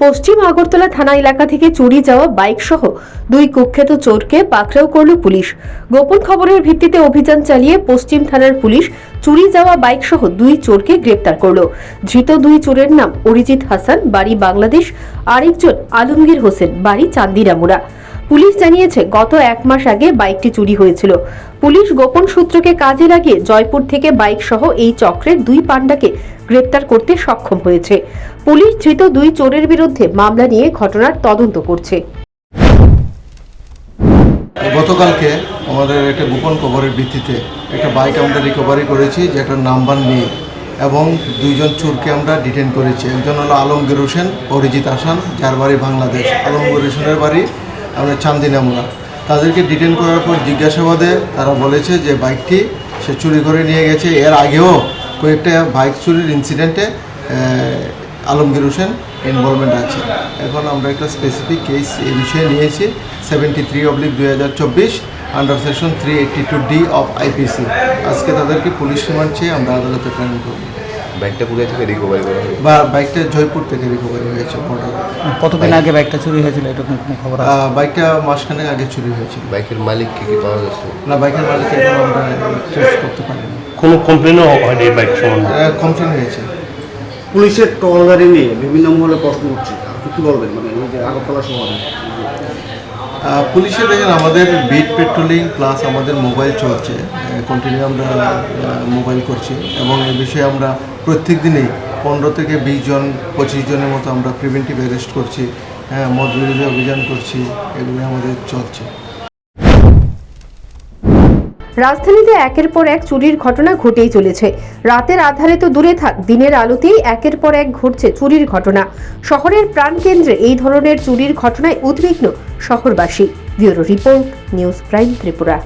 পশ্চিম আগরতলা থানা এলাকা থেকে চুরি যাওয়া বাইক সহ দুই কুখ্যাত চোরকে পাকড়াও করল পুলিশ। গোপন খবরের ভিত্তিতে অভিযান চালিয়ে পশ্চিম থানার পুলিশ চুরি যাওয়া বাইক সহ দুই চোরকে গ্রেপ্তার করল। ধৃত দুই চোরের নাম অরিজিৎ হাসান, বাড়ি বাংলাদেশ, আরেকজন আলমগীর হোসেন, বাড়ি চান্দিরামুড়া। পুলিশ জানিয়েছে গত এক মাস আগে বাইকটি চুরি হয়েছিল। পুলিশ গোপন সূত্রকে কাজে লাগিয়ে জয়পুর থেকে বাইক সহ এই চক্রের দুই পান্ডাকে গ্রেপ্তার করতে সক্ষম হয়েছে। পুলিশ ধৃত দুই চোরের বিরুদ্ধে মামলা নিয়ে ঘটনার তদন্ত করছে। গতকালকে আমাদের একটা গোপন খবরের ভিত্তিতে একটা বাইক আমরা রিকভারি করেছি, যেটার নাম্বার নেই, এবং দুইজন চোরকে আমরা ডিটেন করেছি। একজন হলো আলমগীর হোসেন, অরিজিৎ হাসান, যার বাড়ি বাংলাদেশ। আলমগীর হোসেনের বাড়ি আমরা চান্দিনামুড়া। তাদেরকে ডিটেন করার পর জিজ্ঞাসাবাদে তারা বলেছে যে বাইকটি সে চুরি করে নিয়ে গেছে। এর আগেও কয়েকটা বাইক চুরির ইনসিডেন্টে আলমগীর হোসেন ইনভলভমেন্ট আছে। এখন আমরা একটা স্পেসিফিক কেস এই বিষয়ে নিয়েছি 73/2024 under section 382D of IPC। আজকে তাদেরকে পুলিশ রিমান্ড চেয়ে আমরা আদালতে প্রেরণ করব। বাইকটা কোথায় থেকে রিকভারি করা হয়েছে? বা বাইকটা জয়পুর থেকে রিকভারি হয়েছে। কতদিন আগে বাইকটা চুরি হয়েছিল এটা কোনো খবর আছে? বাইকটা মাসখানেক আগে চুরি হয়েছিল। বাইকের মালিককে কি পাওয়া যাচ্ছে? না, বাইকের মালিককে এখন আমরা ট্রেস করতে পারিনি। কোনো কমপ্লেনও হয়নি এই বাইক সম্বন্ধে? কমপ্লেন হয়েছে। পুলিশের টহলদারি নিয়ে বিভিন্ন মহলে প্রশ্ন উঠছে, আপনি কি বলবেন? মানে এই যে আগরতলা শহরে পুলিশে দেখেন আমাদের বিট পেট্রোলিং প্লাস আমাদের মোবাইল চলছে, কন্টিনিউ আমরা মোবাইল করছি, এবং এই বিষয়ে আমরা প্রত্যেক দিনেই 15 থেকে 20 জন 25 জনের মতো আমরা প্রিভেন্টিভ অ্যারেস্ট করছি, মদ বিরোধী অভিযান করছি, এগুলো আমাদের চলছে। রাজধানীতে একের পর এক চুরির ঘটনা ঘটেই চলেছে। রাতের আধারে তো দূরে থাক, দিনের আলোতেই একের পর এক ঘটছে চুরির ঘটনা। শহরের প্রাণকেন্দ্রে এই ধরনের চুরির ঘটনায় উদ্বিগ্ন শহরবাসী। Bureau report, news prime Tripura.